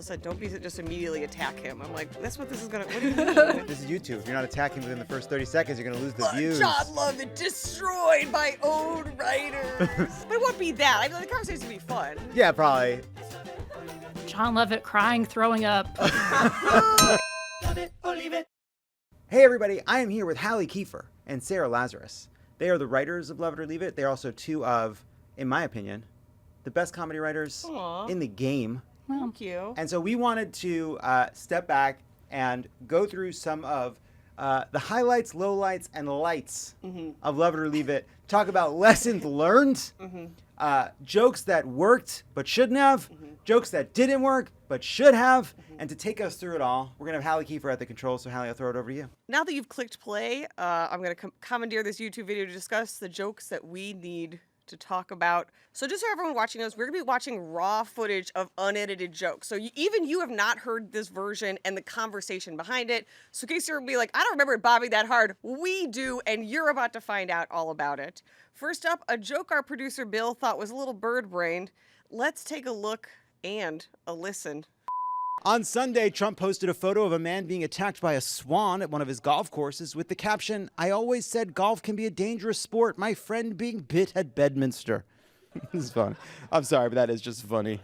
said, don't be just immediately attack him. I'm like, that's what this is going to, what do you mean? This is YouTube. If you're not attacking within the first 30 seconds, you're going to lose the views. Jon Lovett destroyed my own writers. But it won't be that. I mean, the conversation will be fun. Yeah, probably. Jon Lovett crying, throwing up. Love it or leave it. Hey, everybody. I am here with Halle, Kiefer, and Sarah Lazarus. They are the writers of Love It or Leave It. They're also two of, in my opinion, the best comedy writers in the game. Thank you. And so we wanted to step back and go through some of the highlights, lowlights, and lights of Love It or Leave It. Talk about lessons learned, jokes that worked but shouldn't have, jokes that didn't work but should have. And to take us through it all, we're going to have Halle Kiefer at the controls. So, Halle, I'll throw it over to you. Now that you've clicked play, I'm going to commandeer this YouTube video to discuss the jokes that we need to talk about. So just so everyone watching knows, we're going to be watching raw footage of unedited jokes. So even you have not heard this version and the conversation behind it. So in case you're going to be like, I don't remember it bobbing that hard, we do, and you're about to find out all about it. First up, a joke our producer Bill thought was a little bird-brained. Let's take a look and a listen. On Sunday, Trump posted a photo of a man being attacked by a swan at one of his golf courses with the caption, "I always said golf can be a dangerous sport. My friend being bit at Bedminster." This is fun. I'm sorry, but that is just funny.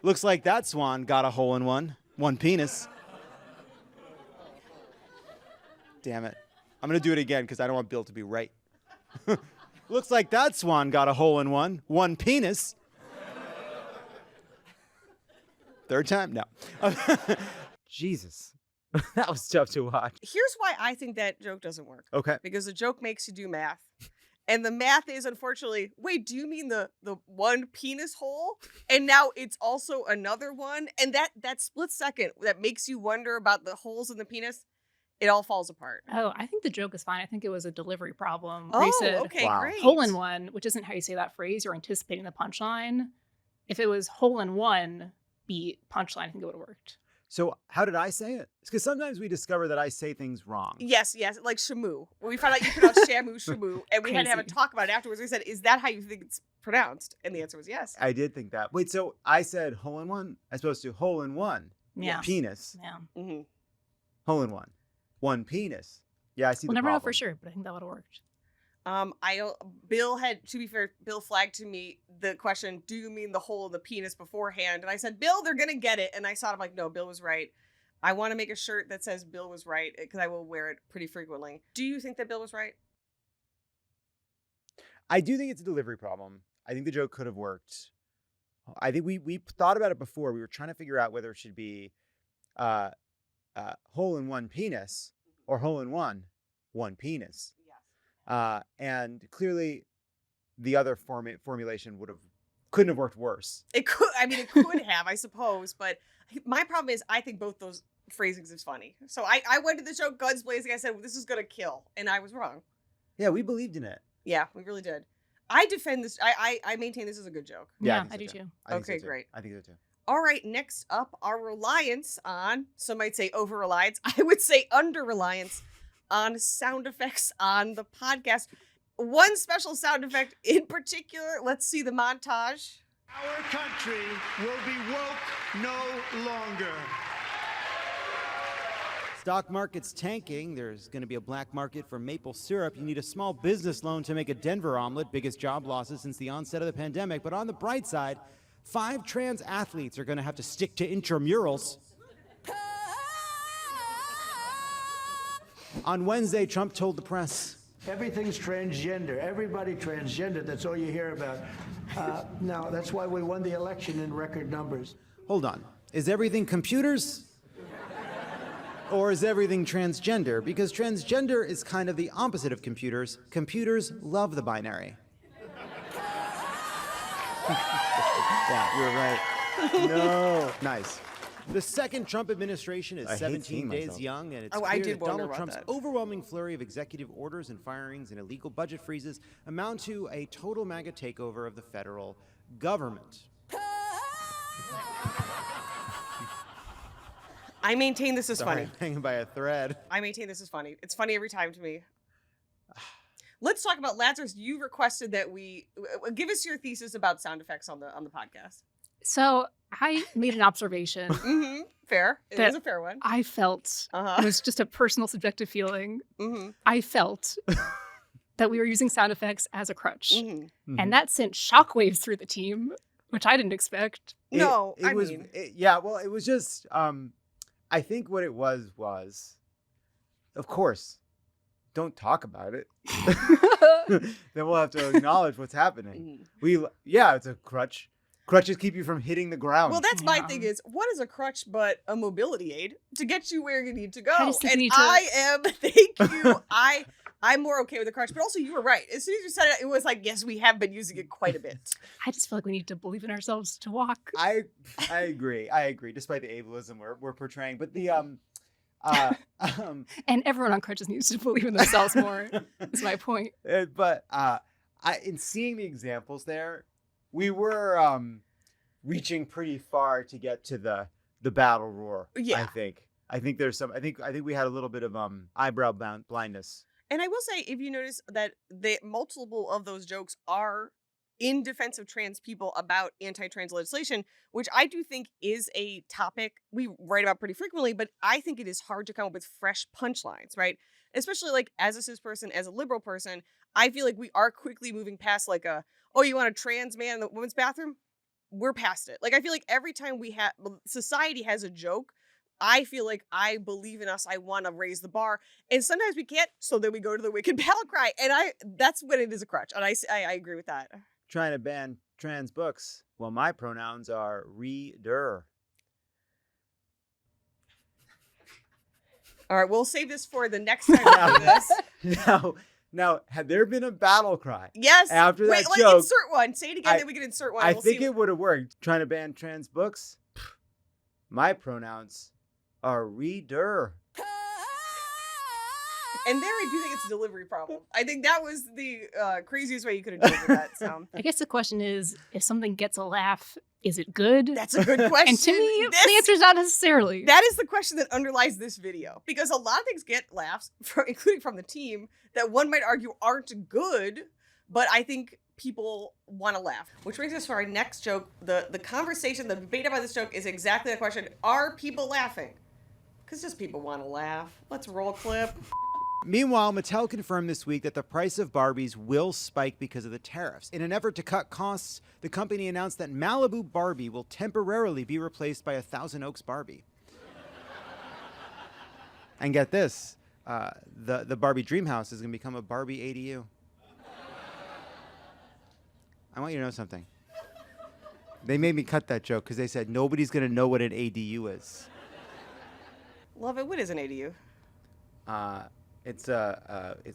Looks like that swan got a hole in one penis. Damn it. I'm going to do it again because I don't want Bill to be right. Looks like that swan got a hole in one penis. Third time? No. Jesus. That was tough to watch. Here's why I think that joke doesn't work. Okay. Because the joke makes you do math. And the math is, unfortunately, wait, do you mean the one penis hole? And now it's also another one? And that split second that makes you wonder about the holes in the penis, it all falls apart. Oh, I think the joke is fine. I think it was a delivery problem. Oh, where you said, okay, Wow. great. hole in one, which isn't how you say that phrase. You're anticipating the punchline. If it was hole in one beat punchline, I think it would have worked. So how did I say it? It's because sometimes we discover that I say things wrong. Yes, like shamu. When we found out you pronounced shamu, and we had to have a Crazy. talk about it afterwards. We said, is that how you think it's pronounced? And the answer was yes. I did think that. Wait, so I said hole in one as opposed to hole in one. Yeah. Penis. Yeah. Mm-hmm. Hole in one penis. Yeah, I see We'll the never know problem. for sure, but I think that would have worked. Bill had, to be fair, Bill flagged to me the question, do you mean the hole in the penis beforehand? And I said, Bill, they're going to get it. And I saw it, I'm like, no, Bill was right. I want to make a shirt that says Bill was right because I will wear it pretty frequently. Do you think that Bill was right? I do think it's a delivery problem. I think the joke could have worked. I think we thought about it before. We were trying to figure out whether it should be hole in one penis or hole in one penis. Yes. And clearly the other formulation couldn't have worked worse. It could have, I suppose. But my problem is I think both those phrasings is funny. So I went to the joke guns blazing. I said, well, this is going to kill. And I was wrong. Yeah, we believed in it. Yeah, we really did. I defend this. I maintain this is a good joke. Yeah, think I so do too. I think so Okay, too. great. I think so too. All right, next up, our reliance on, some might say over-reliance, I would say under-reliance on sound effects on the podcast. One special sound effect in particular, let's see the montage. Our country will be woke no longer. Stock market's tanking. There's going to be a black market for maple syrup. You need a small business loan to make a Denver omelet. Biggest job losses since the onset of the pandemic. But on the bright side, 5 trans athletes are going to have to stick to intramurals. On Wednesday, Trump told the press, Everything's transgender. Everybody transgender. That's all you hear about. Now, that's why we won the election in record numbers. hold on, is everything computers? Or is everything transgender? Because transgender is kind of the opposite of computers. Computers love the binary. Yeah, you were right. No. Nice. The second Trump administration is I hate 17 seeing days myself. young, and it's Oh, I clear did that wonder Donald about Trump's that. overwhelming flurry of executive orders and firings and illegal budget freezes amount to a total MAGA takeover of the federal government. I maintain this is Sorry, funny. I'm hanging by a thread. I maintain this is funny. It's funny every time to me. Let's talk about Lazarus. You requested that we give us your thesis about sound effects on the podcast. So I made an observation Mm-hmm. Fair. It that was a fair one. I felt, it Uh-huh. was just a personal subjective feeling. Mm-hmm. I felt that we were using sound effects as a crutch. Mm-hmm. Mhm. And that sent shockwaves through the team, which I didn't expect. No, it I was, mean, yeah, well, it was just, I think what it was, of course, don't talk about it. Then we'll have to acknowledge what's happening. mhm. Yeah, it's a crutch. Crutches keep you from hitting the ground. Well, that's my Yeah. thing is, what is a crutch but a mobility aid to get you where you need to go? I just think And we need to- I am, thank you. I'm more okay with the crutch, but also you were right. As soon as you said it, it was like, yes, we have been using it quite a bit. I just feel like we need to believe in ourselves to walk. I agree. Despite the ableism we're portraying, but the And everyone on crutches needs to believe in themselves more, is my point. but in seeing the examples there, we were reaching pretty far to get to the battle roar. Yeah. I think there's some. I think we had a little bit of eyebrow blindness. And I will say, if you notice that multiple of those jokes are in defense of trans people about anti-trans legislation, which I do think is a topic we write about pretty frequently, but I think it is hard to come up with fresh punchlines, right? Especially like as a cis person, as a liberal person, I feel like we are quickly moving past like oh, you want a trans man in the women's bathroom? We're past it. Like, I feel like every time society has a joke, I feel like I believe in us. I want to raise the bar. And sometimes we can't. So then we go to the wicked battle cry. And that's when it is a crutch. And I agree with that. Trying to ban trans books. Well, my pronouns are reader. All right, we'll save this for the next time we do this. Now, had there been a battle cry? Yes. After that Wait, joke, insert one. Say it again, then we can insert one. I We'll think see. it would have worked. Trying to ban trans books. My pronouns are reader. And there, I do think it's a delivery problem. I think that was the craziest way you could have delivered that. So I guess the question is, if something gets a laugh, is it good? that's a good question. And to me, the answer is not necessarily. That is the question that underlies this video. Because a lot of things get laughs, including from the team, that one might argue aren't good, but I think people want to laugh. Which brings us to our next joke. The conversation, the debate about this joke is exactly the question. Are people laughing? Because just people want to laugh. Let's roll clip. Meanwhile, Mattel confirmed this week that the price of Barbies will spike because of the tariffs. In an effort to cut costs, the company announced that Malibu Barbie will temporarily be replaced by a Thousand Oaks Barbie. And get this, the Barbie dream house is going to become a Barbie ADU. I want you to know something. They made me cut that joke because they said nobody's going to know what an ADU is. Love it. What is an ADU? It's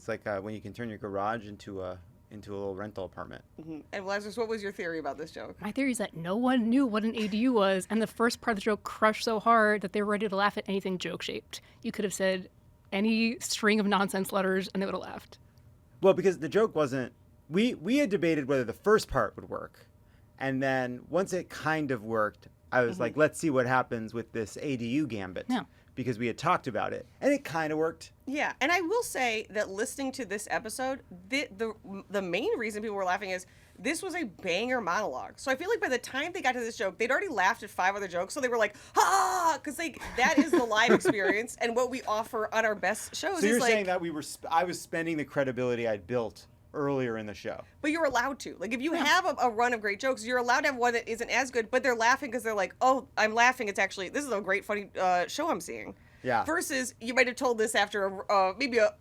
like when you can turn your garage into a little rental apartment. Mm-hmm. And Lazarus, what was your theory about this joke? My theory is that no one knew what an ADU was, and the first part of the joke crushed so hard that they were ready to laugh at anything joke-shaped. You could have said any string of nonsense letters, and they would have laughed. Well, because the joke wasn't. We had debated whether the first part would work, and then once it kind of worked, I was like, let's see what happens with this ADU gambit. Yeah. Because we had talked about it, and it kind of worked. Yeah, and I will say that listening to this episode, the main reason people were laughing is this was a banger monologue. So I feel like by the time they got to this joke, they'd already laughed at 5 other jokes, so they were like, ha! Because that is the live experience, and what we offer on our best shows So is you're like. saying that I was spending the credibility I'd built earlier in the show. But you're allowed to. Like, if you have a run of great jokes, you're allowed to have one that isn't as good, but they're laughing because they're like, oh, I'm laughing. It's actually, this is a great, funny show I'm seeing. Yeah. Versus, you might have told this after maybe a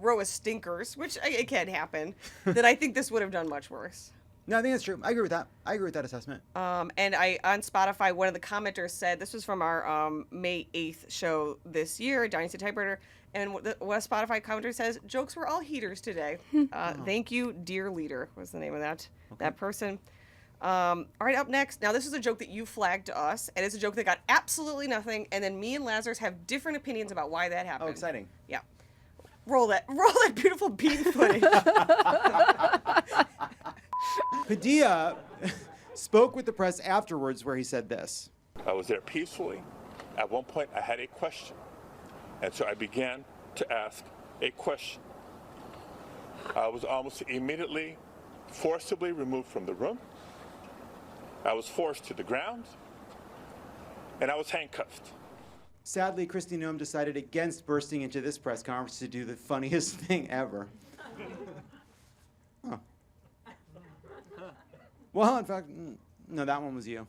row of stinkers, which it can happen, that I think this would have done much worse. No, I think that's true. I agree with that. I agree with that assessment. And on Spotify, one of the commenters said, this was from our May 8th show this year, Dynasty Typewriter, and what a Spotify commenter says, jokes were all heaters today. Thank you, dear leader, was the name of that person. All right, up next. Now, this is a joke that you flagged to us, and it's a joke that got absolutely nothing, and then me and Lazarus have different opinions about why that happened. Oh, exciting. Yeah. Roll that beautiful bean footage. Padilla spoke with the press afterwards where he said this. I was there peacefully. At one point, I had a question. And so I began to ask a question. I was almost immediately forcibly removed from the room. I was forced to the ground, and I was handcuffed. Sadly, Kristi Noem decided against bursting into this press conference to do the funniest thing ever. Huh. Well, in fact, no, that one was you.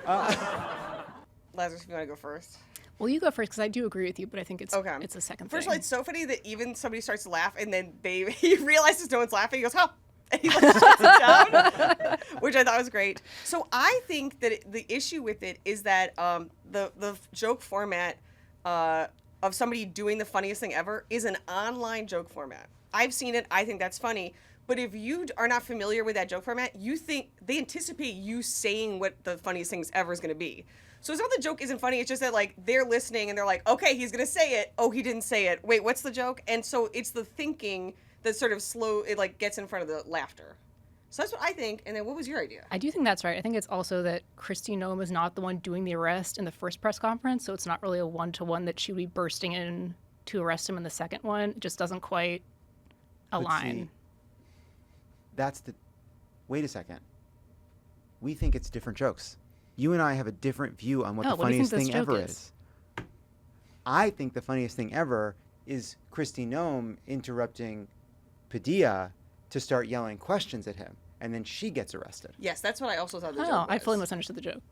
Lazarus, if you want to go first. Well, you go first because I do agree with you, but I think it's Okay. it's a second First of thing. all, it's so funny that even somebody starts to laugh and then he realizes no one's laughing. He goes, huh? And he like shuts it down, which I thought was great. So I think that the issue with it is that the joke format of somebody doing the funniest thing ever is an online joke format. I've seen it. I think that's funny. But if you are not familiar with that joke format, you think they anticipate you saying what the funniest things ever is going to be. So it's not the joke isn't funny. It's just that like they're listening and they're like, okay, he's going to say it. Oh, he didn't say it. Wait, what's the joke? And so it's the thinking that sort of it like gets in front of the laughter. So that's what I think. And then what was your idea? I do think that's right. I think it's also that Kristi Noem is not the one doing the arrest in the first press conference, so it's not really a one-to-one that she would be bursting in to arrest him in the second one. It just doesn't quite align. Wait a second. We think it's different jokes. You and I have a different view on what the what do you funniest think this thing ever joke is. I think the funniest thing ever is Kristi Noem interrupting Padilla to start yelling questions at him, and then she gets arrested. Yes, that's what I also thought the joke Oh, was. I fully misunderstood the joke.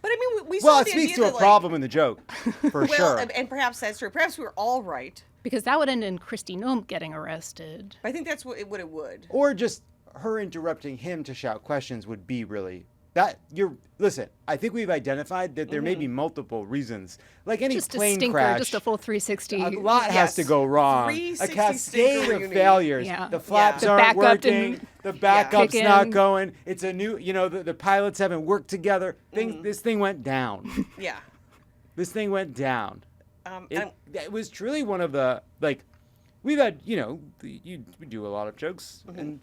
But I mean, we Well, saw it the speaks idea to a that, like, problem in the joke, for well, sure. and perhaps that's true. Perhaps we were all right. Because that would end in Kristi Noem getting arrested. But I think that's what it would. Or just her interrupting him to shout questions would be really listen, I think we've identified that there may be multiple reasons. Like any Just a plane stinker, crash, just a full 360. a lot has Yes. to go wrong. 360 A cascade stinker of you need. failures. Yeah. The flaps The aren't backup working. didn't The backup's kick not in. going. It's a new, the pilots haven't worked together. This thing went down. Yeah. This thing went down. And It was truly one of the, like, we've had, we do a lot of jokes, and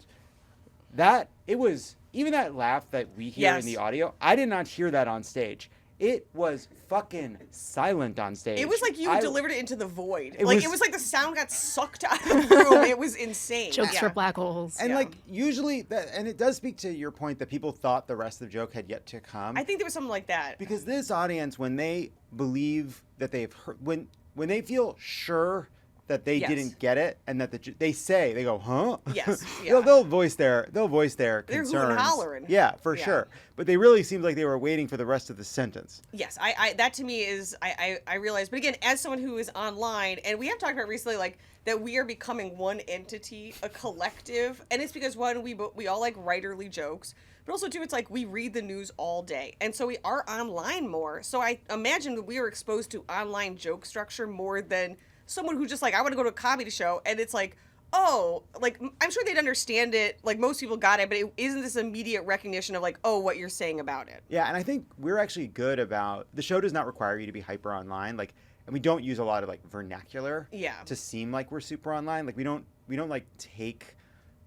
it was, even that laugh that we hear in Yes. the audio, I did not hear that on stage. It was fucking silent on stage. it was like you delivered it into the void. It Like was- it was like the sound got sucked out of the room. It was insane. Jokes Yeah. for black holes. And Yeah. like usually, and it does speak to your point that people thought the rest of the joke had yet to come. I think there was something like that. Because this audience, when they believe that they've heard, when they feel sure that they Yes. didn't get it, and that they go, huh? Yes, they'll yeah. voice their They're concerns. hooting and hollering. Yeah, for Yeah. sure. But they really seemed like they were waiting for the rest of the sentence. Yes, I that to me is I realize. But again, as someone who is online, and we have talked about recently, like that we are becoming one entity, a collective, and it's because one we all like writerly jokes, but also two, it's like we read the news all day, and so we are online more. So I imagine that we are exposed to online joke structure more than someone who just like I want to go to a comedy show, and it's like. Oh, like I'm sure they'd understand it. Like most people got it, but it isn't this immediate recognition of like, oh, what you're saying about it. Yeah, and I think we're actually good about, the show does not require you to be hyper online, like, and we don't use a lot of like vernacular Yeah. to seem like we're super online. Like we don't like take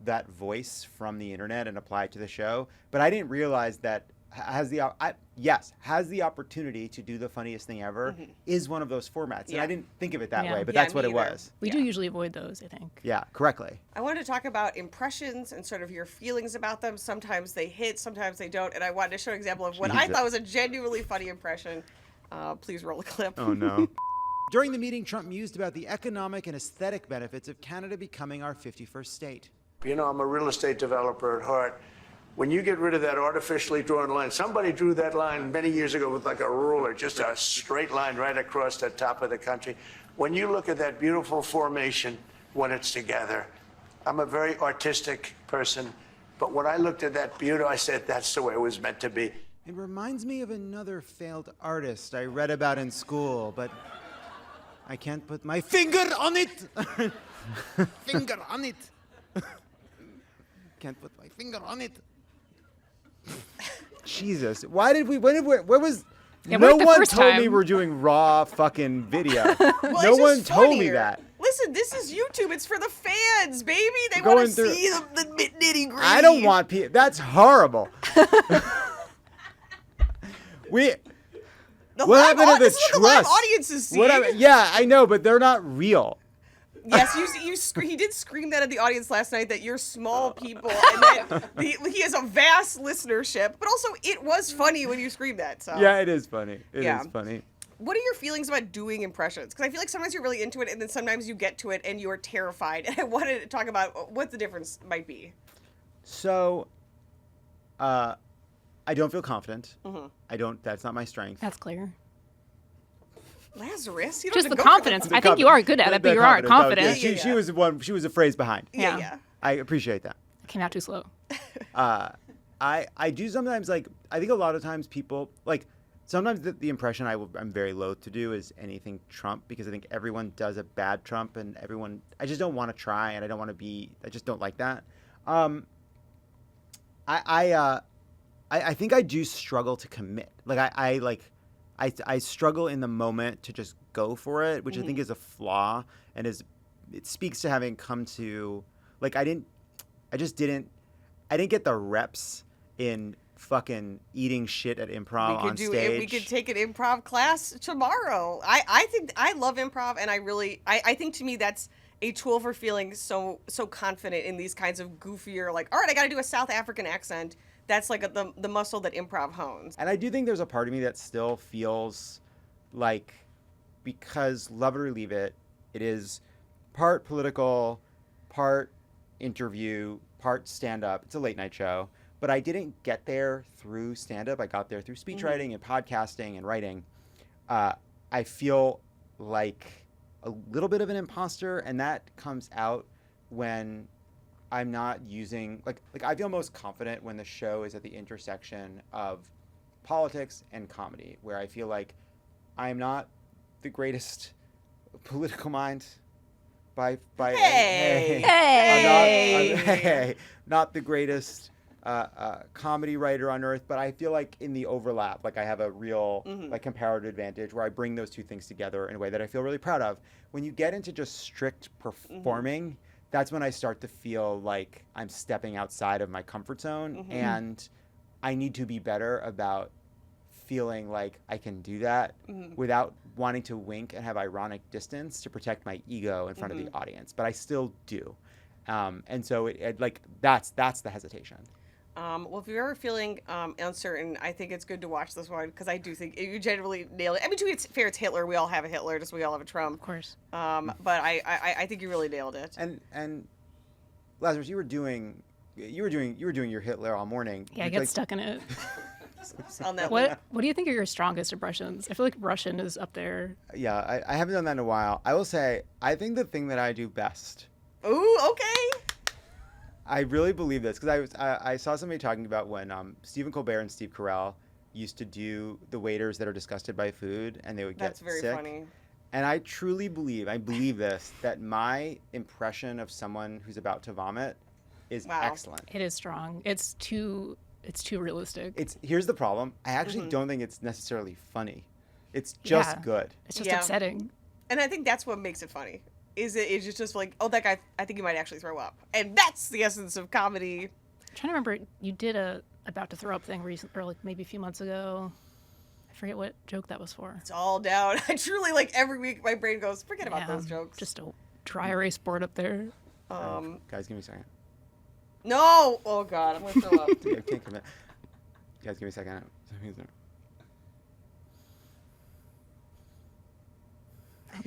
that voice from the internet and apply it to the show. But I didn't realize that has the opportunity to do the funniest thing ever is one of those formats. And Yeah. I didn't think of it that Yeah. way, but Yeah, that's what me it either. was. We do usually avoid those, I think. Yeah, correctly. I wanted to talk about impressions and sort of your feelings about them. Sometimes they hit, sometimes they don't. And I wanted to show an example of what I Jesus. thought was a genuinely funny impression. Please roll a clip. Oh no. During the meeting, Trump mused about the economic and aesthetic benefits of Canada becoming our 51st state. You know, I'm a real estate developer at heart. When you get rid of that artificially drawn line, somebody drew that line many years ago with like a ruler, just a straight line right across the top of the country. When you look at that beautiful formation when it's together, I'm a very artistic person, but when I looked at that beauty, I said, that's the way it was meant to be. It reminds me of another failed artist I read about in school, but I can't put my finger on it. Finger on it. Can't put my finger on it. Jesus, where was? Yeah, No what the one first told me time? we're doing raw fucking video. Well, No it's just one told me funnier. that. Listen, this is YouTube. It's for the fans, baby. They Going want to through- see the nitty gritty. I don't want people. That's horrible. The What live happened to the this is what the live trust? audiences see. Yeah, I know, but they're not real. Yes, he did scream that at the audience last night that you're small people and that he has a vast listenership. But also, it was funny when you screamed that. So Yeah, it is funny. It is Yeah. funny. What are your feelings about doing impressions? Because I feel like sometimes you're really into it, and then sometimes you get to it and you are terrified. And I wanted to talk about what the difference might be. So, I don't feel confident. I don't. That's not my strength. That's clear. Lazarus, you don't Just even the go for confidence. I think you are good at it, but you aren't confident. Yeah, she was one. She was a phrase behind. Yeah. Yeah. I appreciate that. Came out too slow. I do sometimes like. I think a lot of times people like. Sometimes the impression I'm very loath to do is anything Trump, because I think everyone does a bad Trump, and I just don't want to try, and I don't want to be. I just don't like that. I think I do struggle to commit. Like I struggle in the moment to just go for it, which I think is a flaw, and it speaks to having come to like I didn't get the reps in fucking eating shit at improv on stage. We could take an improv class tomorrow. I think I love improv, and I think to me that's a tool for feeling so confident in these kinds of goofier, like, all right, I got to do a South African accent. That's like the muscle that improv hones. And I do think there's a part of me that still feels like, because Love It or Leave It, it is part political, part interview, part stand-up. It's a late night show. But I didn't get there through stand-up. I got there through speechwriting and podcasting and writing. I feel like a little bit of an imposter, and that comes out when I'm not using like I feel most confident when the show is at the intersection of politics and comedy, where I feel like I'm not the greatest political mind by Hey. I'm not the greatest comedy writer on earth, but I feel like in the overlap, like I have a real like comparative advantage where I bring those two things together in a way that I feel really proud of. When you get into just strict performing, that's when I start to feel like I'm stepping outside of my comfort zone, and I need to be better about feeling like I can do that without wanting to wink and have ironic distance to protect my ego in front of the audience. But I still do. And so it like that's the hesitation. Well, if you're ever feeling uncertain, I think it's good to watch this one, because I do think you generally nail it. I mean, to be fair, it's Hitler. We all have a Hitler, just we all have a Trump. Of course. But I think you really nailed it. And Lazarus, you were doing your Hitler all morning. Yeah, I get stuck in it. On that What do you think are your strongest impressions? I feel like Russian is up there. Yeah, I haven't done that in a while. I will say, I think the thing that I do best. Ooh, okay. I really believe this, because I saw somebody talking about when Stephen Colbert and Steve Carell used to do the waiters that are disgusted by food, and they would get sick. That's very funny. And I truly believe, this, that my impression of someone who's about to vomit is excellent. It is strong. It's too realistic. Here's the problem. I actually don't think it's necessarily funny. It's just good. It's just upsetting. And I think that's what makes it funny. It's just like, oh, that guy, I think he might actually throw up. And that's the essence of comedy. I'm trying to remember, you did a about to throw up thing recently, or like maybe a few months ago. I forget what joke that was for. It's all down. I truly, like, every week my brain goes, forget about those jokes. Just a dry erase board up there. Guys, give me a second. No! Oh, God, I'm going to throw up. I can't commit. Guys, give me a second. You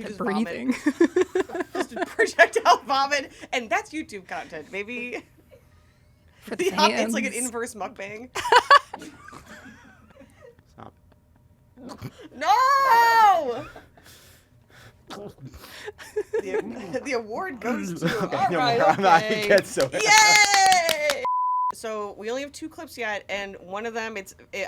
just Breathing. Just projectile vomit, and that's YouTube content, maybe. For the fans. It's like an inverse mukbang. Stop. No! The award goes to. All right, okay. I get so Yay! So we only have 2 clips yet, and one of them,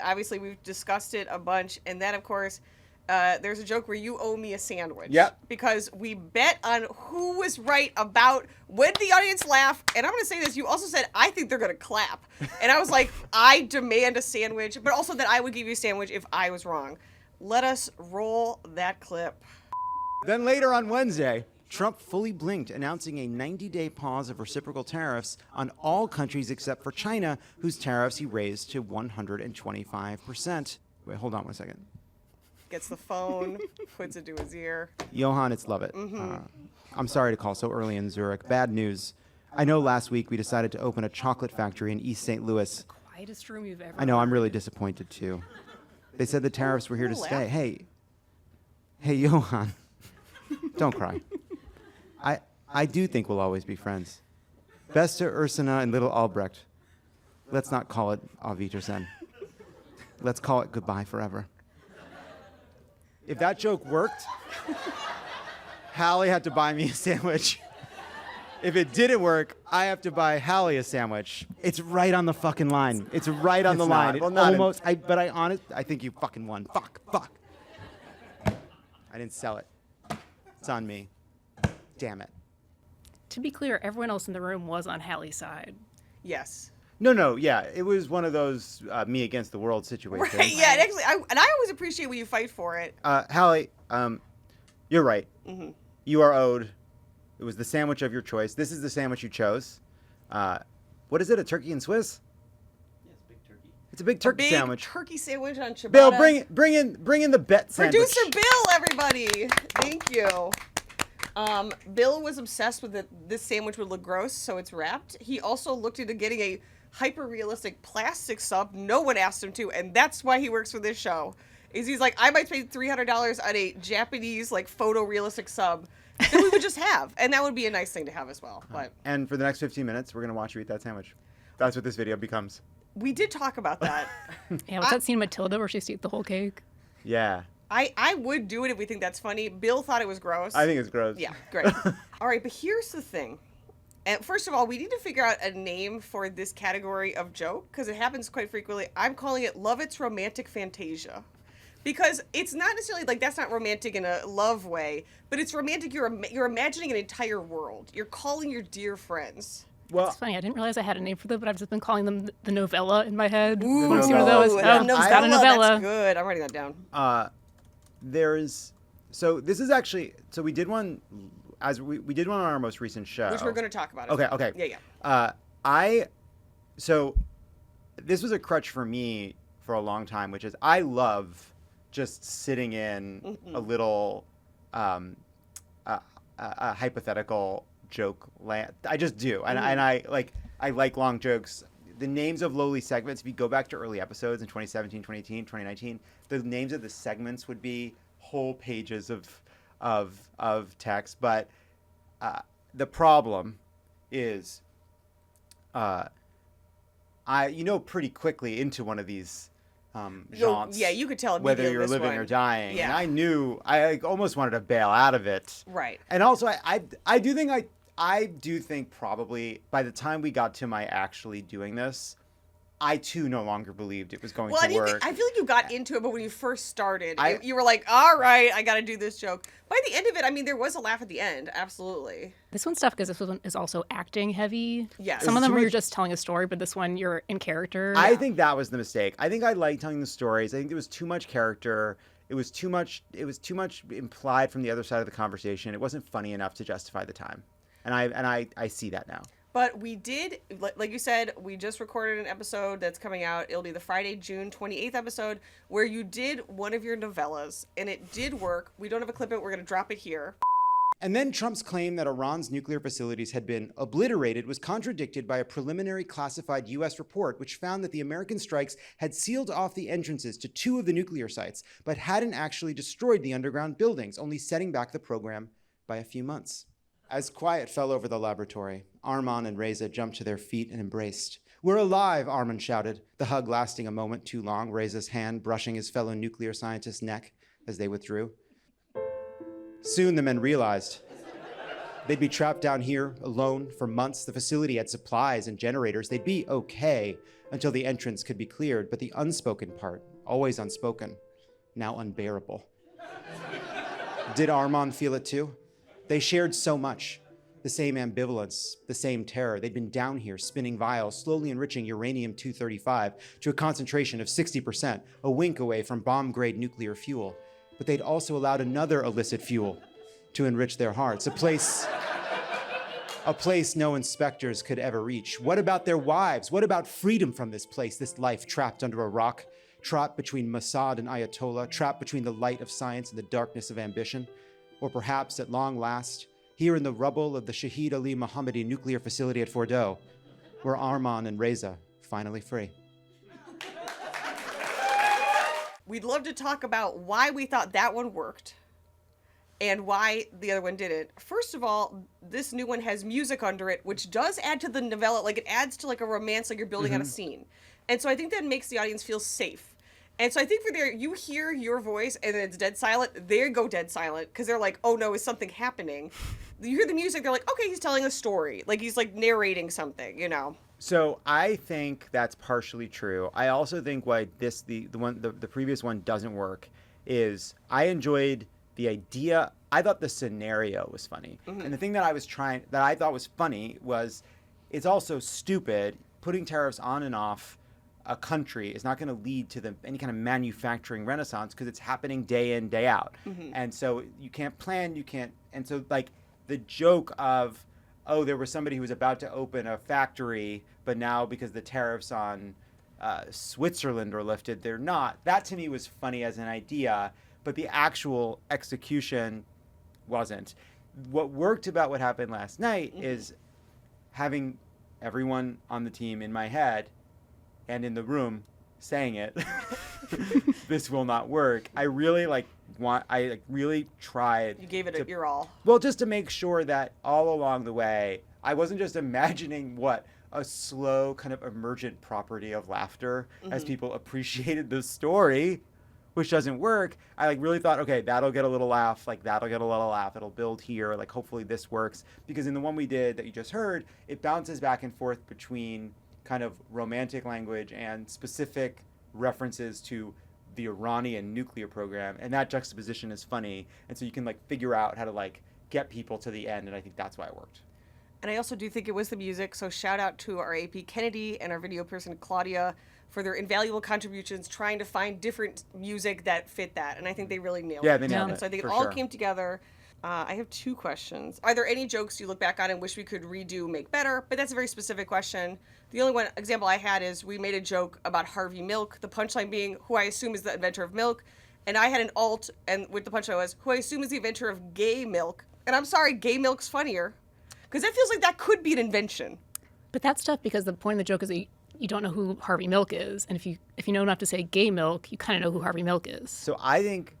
obviously we've discussed it a bunch, and then of course. There's a joke where you owe me a sandwich. Yep. Because we bet on who was right about when the audience laughed. And I'm going to say this. You also said, I think they're going to clap. And I was like, I demand a sandwich, but also that I would give you a sandwich if I was wrong. Let us roll that clip. Then later on Wednesday, Trump fully blinked, announcing a 90-day pause of reciprocal tariffs on all countries except for China, whose tariffs he raised to 125%. Wait, hold on 1 second. Gets the phone, puts it to his ear. Johan, it's Lovett. I'm sorry to call so early in Zurich. Bad news. I know last week we decided to open a chocolate factory in East St. Louis. Quietest room you've ever I know, I'm heard. really disappointed too. They said the tariffs were here to Don't stay. laugh. Hey, Johan, don't cry. I do think we'll always be friends. Best to Ursina and little Albrecht. Let's not call it Auf Wiedersehen. Let's call it goodbye forever. If that joke worked, Halle had to buy me a sandwich. If it didn't work, I have to buy Halle a sandwich. It's right on the fucking line. It's right on the It's line. not. It Well, not in- almost. I think you fucking won. Fuck. I didn't sell it. It's on me. Damn it. To be clear, everyone else in the room was on Halle's side. Yes. No, yeah. It was one of those me against the world situations. Right. Yeah. And actually, I always appreciate when you fight for it. Halle, you're right. Mm-hmm. You are owed. It was the sandwich of your choice. This is the sandwich you chose. What is it? A turkey and Swiss? Yeah, it's big turkey. It's a big turkey Big sandwich. turkey sandwich on ciabatta. Bill, bring in the bet sandwich. Producer Bill, everybody. Thank you. Bill was obsessed with this sandwich would look gross, so it's wrapped. He also looked into getting a hyper-realistic plastic sub. No one asked him to, and that's why he works for this show. He's like, I might pay $300 on a Japanese, like, photo-realistic sub that we would just have, and that would be a nice thing to have as well. But And for the next 15 minutes, we're going to watch you eat that sandwich. That's what this video becomes. we did talk about that. Yeah, what's that scene in Matilda where she used to eat the whole cake? Yeah. I would do it if we think that's funny. Bill thought it was gross. I think it's gross. Yeah, great. All right, but here's the thing. And first of all, we need to figure out a name for this category of joke because it happens quite frequently. I'm calling it Lovett's Romantic Fantasia. Because it's not necessarily like that's not romantic in a love way, but it's romantic. You're imagining an entire world. You're calling your dear friends. Well, It's funny, I didn't realize I had a name for them, but I've just been calling them the novella in my head. Ooh, Want to see one of those? the Oh, it's got a novella. That's good. I'm writing that down. this is actually, so we did one, we did one on our most recent show. Which we're going to talk about. Okay. Yeah. So this was a crutch for me for a long time, which is I love just sitting in a little a hypothetical joke land. I just do. And I like long jokes. The names of lowly segments, if you go back to early episodes in 2017, 2018, 2019, the names of the segments would be whole pages of text. But the problem is pretty quickly into one of these jaunts. Yeah, you could tell whether immediately you're this living one. or dying. Yeah. And I knew I almost wanted to bail out of it. Right. And also, I do think probably by the time we got to my actually doing this, I too no longer believed it was going Well, to work. I feel like you got into it, but when you first started, I- you were like, all right, I got to do this joke. By the end of it, I mean, there was a laugh at the end. Absolutely. This one's tough because this one is also acting heavy. Yes. Some of It's them too where you're much- just telling a story, but this one you're in character. I think that was the mistake. I think I liked telling the stories. I think there was too much character. It was too much implied from the other side of the conversation. It wasn't funny enough to justify the time. And I see that now. But we did, like you said, we just recorded an episode that's coming out. It'll be the Friday, June 28th episode where you did one of your novellas, and it did work. We don't have a clip of it. We're going to drop it here. And then Trump's claim that Iran's nuclear facilities had been obliterated was contradicted by a preliminary classified U.S. report which found that the American strikes had sealed off the entrances to 2 of the nuclear sites, but hadn't actually destroyed the underground buildings, only setting back the program by a few months. As quiet fell over the laboratory, Arman and Reza jumped to their feet and embraced. "We're alive," Arman shouted, the hug lasting a moment too long, Reza's hand brushing his fellow nuclear scientist's neck as they withdrew. Soon the men realized they'd be trapped down here alone for months. The facility had supplies and generators. They'd be okay until the entrance could be cleared, but the unspoken part, always unspoken, now unbearable. Did Arman feel it too? They shared so much. The same ambivalence, the same terror. They'd been down here spinning vials, slowly enriching uranium-235 to a concentration of 60%, a wink away from bomb-grade nuclear fuel. But they'd also allowed another illicit fuel to enrich their hearts, a place no inspectors could ever reach. What about their wives? What about freedom from this place, this life trapped under a rock, trapped between Mossad and Ayatollah, trapped between the light of science and the darkness of ambition? Or perhaps, at long last, here in the rubble of the Shahid Ali Mohammadi nuclear facility at Fordo, were Arman and Reza finally free. We'd love to talk about why we thought that one worked and why the other one didn't. First of all, this new one has music under it, which does add to the novella. Like, it adds to like a romance, like you're building on a scene. And so I think that makes the audience feel safe. And so I think for there, you hear your voice and then it's dead silent. They go dead silent because they're like, oh no, is something happening? You hear the music, they're like, okay, he's telling a story. Like, he's like narrating something, you know? So I think that's partially true. I also think why the previous one doesn't work is I enjoyed the idea. I thought the scenario was funny. And the thing that I thought was funny was it's also stupid. Putting tariffs on and off a country is not going to lead to any kind of manufacturing renaissance because it's happening day in, day out. And so you can't plan, and so like the joke of, oh, there was somebody who was about to open a factory, but now because the tariffs on Switzerland are lifted, they're not. That to me was funny as an idea, but the actual execution wasn't. What worked about what happened last night is having everyone on the team in my head and in the room saying it. This will not work. I really really tried. You gave it your all. Well, just to make sure that all along the way, I wasn't just imagining what a slow kind of emergent property of laughter as people appreciated the story, which doesn't work. I really thought, okay, that'll get a little laugh, that'll get a little laugh, it'll build here, hopefully this works. Because in the one we did that you just heard, it bounces back and forth between kind of romantic language and specific references to the Iranian nuclear program, and that juxtaposition is funny, and so you can figure out how to get people to the end, and I think that's why it worked. And I also do think it was the music, so shout out to our AP Kennedy and our video person Claudia for their invaluable contributions trying to find different music that fit that, and I think they really nailed it. Yeah, they nailed it. So I think it for all sure. came together. I have two questions. Are there any jokes you look back on and wish we could redo, make better? But that's a very specific question. The only one example I had is we made a joke about Harvey Milk, the punchline being who I assume is the inventor of milk. And I had an alt, and with the punchline was who I assume is the inventor of gay milk. And I'm sorry, gay milk's funnier. Because that feels like that could be an invention. But that's tough because the point of the joke is that you don't know who Harvey Milk is. And if you know enough to say gay milk, you kind of know who Harvey Milk is. So I think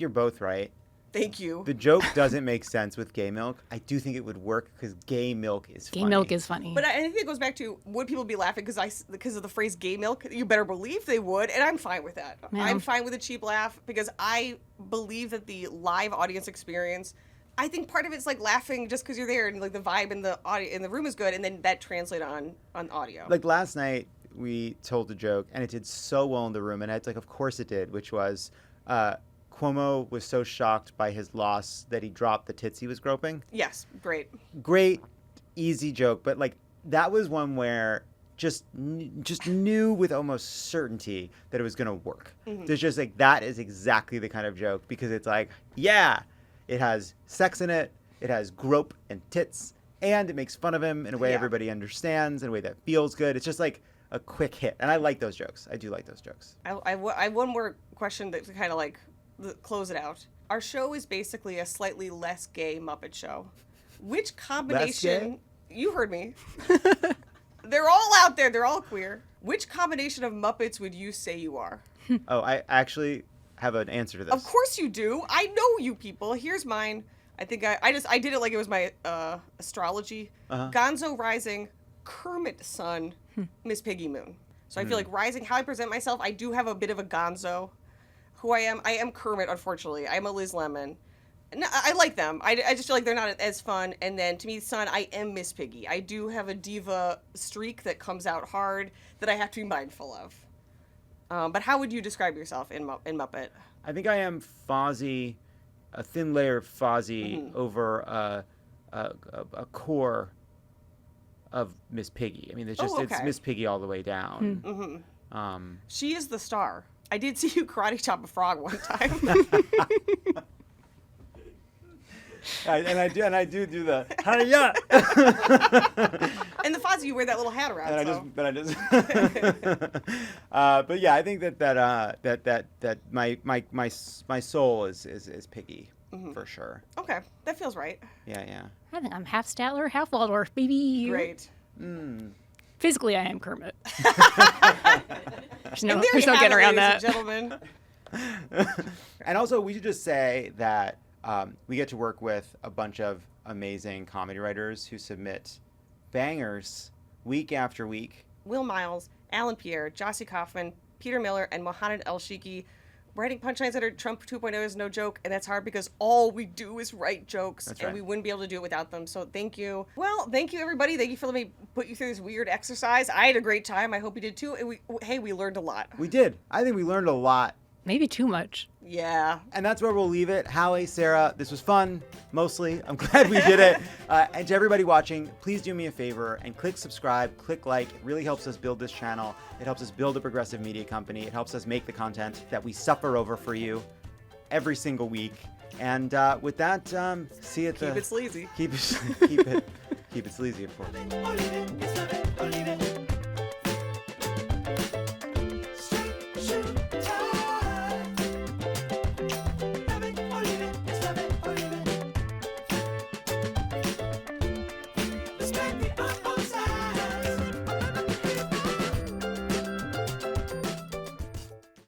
you're both right. Thank you. The joke doesn't make sense with gay milk. I do think it would work because gay milk is funny. Gay milk is funny. But I think it goes back to, would people be laughing because of the phrase gay milk? You better believe they would, and I'm fine with that. Yeah. I'm fine with a cheap laugh because I believe that the live audience experience, I think part of it's laughing just because you're there and the vibe in the room is good, and then that translates on audio. Last night we told a joke and it did so well in the room, and it's of course it did, which was Cuomo was so shocked by his loss that he dropped the tits he was groping. Yes, great. Great, easy joke, but that was one where just knew with almost certainty that it was going to work. There's just that is exactly the kind of joke because it's yeah, it has sex in it, it has grope and tits, and it makes fun of him in a way everybody understands, in a way that feels good. It's just a quick hit, and I like those jokes. I do like those jokes. I have one more question that kind of close it out. Our show is basically a slightly less gay Muppet show. Which combination? You heard me. They're all out there. They're all queer. Which combination of Muppets would you say you are? Oh, I actually have an answer to this. Of course you do. I know you people. Here's mine. I think I did it like it was my astrology. Gonzo Rising, Kermit Sun, Miss Piggy Moon. So I feel like Rising, how I present myself, I do have a bit of a Gonzo. Who I am Kermit, unfortunately. I'm a Liz Lemon. No, I like them. I just feel like they're not as fun. And then to me, Sun, I am Miss Piggy. I do have a diva streak that comes out hard that I have to be mindful of. But how would you describe yourself in Muppet? I think I am Fozzie, a thin layer of Fozzie over a core of Miss Piggy. I mean, it's Miss Piggy all the way down. She is the star. I did see you karate chop a frog one time. and I do the hi-ya. And the Fozzie, you wear that little hat around. But yeah, I think that my soul is Piggy. for sure. Okay, that feels right. Yeah. I think I'm half Statler, half Waldorf, baby. Great. Physically, I am Kermit. There's no, And there there's you no have getting it, around ladies that. and gentlemen. And also, we should just say that we get to work with a bunch of amazing comedy writers who submit bangers week after week. Will Miles, Alan Pierre, Jossie Kaufman, Peter Miller, and Mohamed El Shiki. Writing punchlines that are Trump 2.0 is no joke, and that's hard because all we do is write jokes, That's and right. we wouldn't be able to do it without them. So thank you. Well, thank you, everybody. Thank you for letting me put you through this weird exercise. I had a great time. I hope you did too. And we learned a lot. We did. I think we learned a lot. Maybe too much. Yeah. And that's where we'll leave it. Halle, Sarah, this was fun, mostly. I'm glad we did it. And to everybody watching, please do me a favor and click subscribe, click like. It really helps us build this channel. It helps us build a progressive media company. It helps us make the content that we suffer over for you every single week. And with that, see you at the... Keep it sleazy. Keep it sleazy, of course.